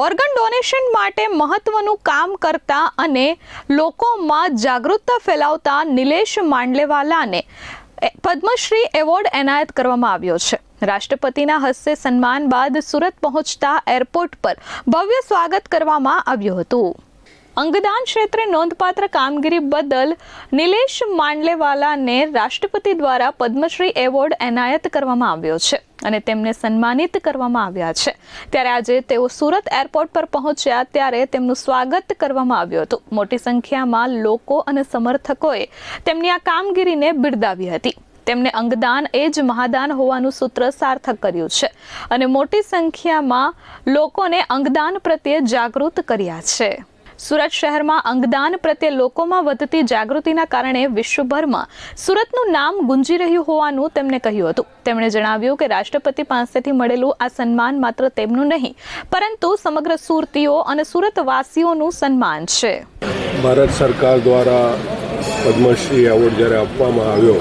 Organ donation માટે મહત્વનું કામ કરતા અને લોકોમાં જાગૃતતા ફેલાવતા નિલેશ માંડલેવાલાને પદ્મશ્રી એવોર્ડ એનાયત કરવામાં આવ્યો છે। રાષ્ટ્રપતિના હસ્તે સન્માન બાદ સુરત પહોંચતા એરપોર્ટ પર ભવ્ય સ્વાગત કરવામાં આવ્યું હતું। અંગદાન ક્ષેત્રે નોંધપાત્ર કામગીરી બદલ નિલેશ માંડલેવાલાને રાષ્ટ્રપતિ દ્વારા પદ્મશ્રી એવોર્ડ એનાયત કરવામાં આવ્યો છે અને તેમને સન્માનિત કરવામાં આવ્યા છે। ત્યારે આજે તેઓ સુરત એરપોર્ટ પર પહોંચ્યા ત્યારે તેમનું સ્વાગત કરવામાં આવ્યું હતું। મોટી સંખ્યામાં લોકો અને સમર્થકોએ તેમની આ કામગીરીને બિરદાવી હતી। તેમને અંગદાન એ જ મહાદાન હોવાનું સૂત્ર સાર્થક કર્યું છે અને મોટી સંખ્યામાં લોકોને અંગદાન પ્રત્યે જાગૃત કર્યા છે। સુરત શહેરમાં અંગદાન પ્રત્યે લોકોમાં વધતી જાગૃતિના કારણે વિશ્વભરમાં સુરતનું નામ ગુંજી રહ્યું હોવાનું તેમણે કહ્યું હતું। તેમણે જણાવ્યું કે રાષ્ટ્રપતિ પાસેથી મળેલું આ સન્માન માત્ર તેમનું નહીં પરંતુ સમગ્ર સુરતીઓ અને સુરતવાસીઓનું સન્માન છે। ભારત સરકાર દ્વારા પદ્મશ્રી એવોર્ડ જ્યારે આપવામાં આવ્યો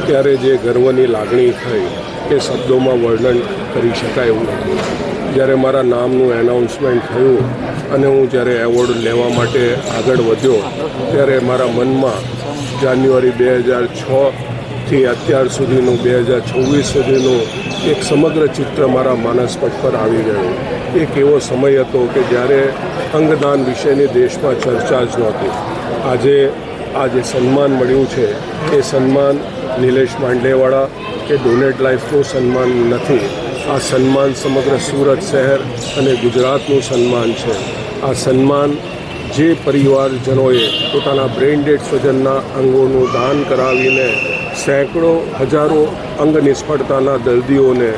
ત્યારે જે ગર્વની લાગણી થઈ એ શબ્દોમાં વર્ણન કરી શકાય એવું નથી। જ્યારે મારા નામનું એનાઉન્સમેન્ટ થયું અને હું જ્યારે એવોર્ડ લેવા માટે આગળ વધ્યો ત્યારે મારા મનમાં જાન્યુઆરી 2006થી અત્યાર સુધીનું 2026 સુધીનું એક સમગ્ર ચિત્ર મારા માનસપટ પર આવી ગયું। એક એવો સમય હતો કે જ્યારે અંગદાન વિશેની દેશમાં ચર્ચા જ નહોતી। આજે આ જે સન્માન મળ્યું છે એ સન્માન નિલેશ માંડલેવાળા કે ડોનેટ લાઈફનું સન્માન નથી। આ સન્માન સમગ્ર સુરત શહેર અને ગુજરાતનું સન્માન છે। આ સન્માન જે પરિવારજનોએ પોતાના બ્રેઇન ડેડ સ્વજનના અંગોનું દાન કરાવીને સેંકડો હજારો અંગ નિષ્ફળતાના દર્દીઓને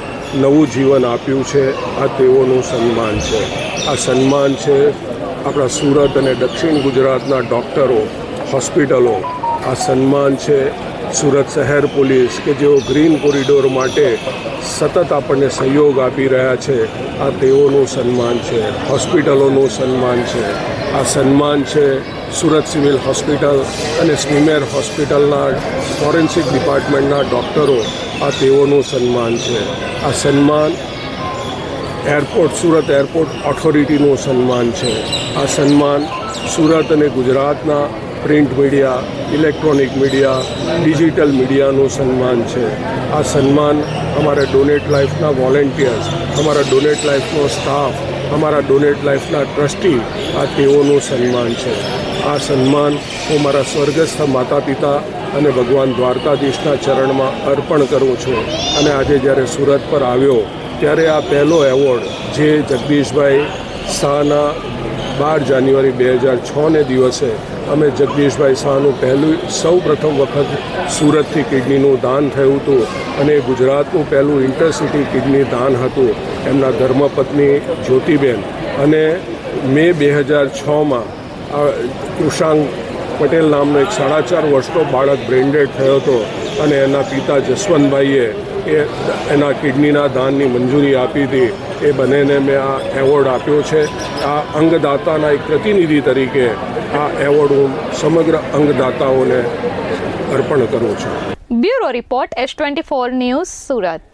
નવું જીવન આપ્યું છે આ તેઓનું સન્માન છે। આ સન્માન છે આપણા સુરત અને દક્ષિણ ગુજરાતના ડૉક્ટરો, હોસ્પિટલો। આ સન્માન છે સુરત શહેર પોલીસ કે જેઓ ગ્રીન કોરિડોર માટે સતત આપણને સહયોગ આપી રહ્યા છે આ તેઓનું સન્માન છે। હોસ્પિટલોનું સન્માન છે। આ સન્માન છે સુરત સિવિલ હોસ્પિટલ અને સ્મીમેર હોસ્પિટલના ફોરેન્સિક ડિપાર્ટમેન્ટના ડૉક્ટરો આ તેઓનું સન્માન છે। આ સન્માન સુરત એરપોર્ટ ઓથોરિટીનું સન્માન છે। આ સન્માન સુરત અને ગુજરાતના print media, electronic media, digital મીડિયાનું સન્માન છે। આ સન્માન અમારા ડોનેટ લાઈફના વોલેન્ટિયર્સ, અમારા ડોનેટ લાઈફનો સ્ટાફ, અમારા ડોનેટ લાઈફના ટ્રસ્ટી આ તેઓનું સન્માન છે। આ સન્માન હું મારા સ્વર્ગસ્થ માતા પિતા અને ભગવાન દ્વારકાધીશના ચરણમાં અર્પણ કરું છું। અને આજે જ્યારે સુરત પર આવ્યો ત્યારે આ પહેલો એવોર્ડ જે જગદીશભાઈ શાહના 12 જાન્યુઆરી 2006ને દિવસે અમે જગદીશભાઈ શાહનું સૌ પ્રથમ વખત સુરતથી કિડનીનું દાન થયું હતું અને ગુજરાતનું પહેલું ઇન્ટરસિટી કિડની દાન હતું એમના ધર્મપત્ની જ્યોતિબેન। અને મે 2006માં કૃષાંક પટેલ નામનો એક 4.5 વર્ષનો બાળક બ્રેન્ડેડ થયો હતો અને એના પિતા જસવંતભાઈએ એના કિડનીના દાનની મંજૂરી આપી હતી। એ બંનેને મેં આ એવોર્ડ આપ્યો છે। આ અંગદાતાના એક પ્રતિનિધિ તરીકે આ એવોર્ડ હું સમગ્ર અંગદાતાઓને અર્પણ કરું છું। Bureau report S24 news Surat.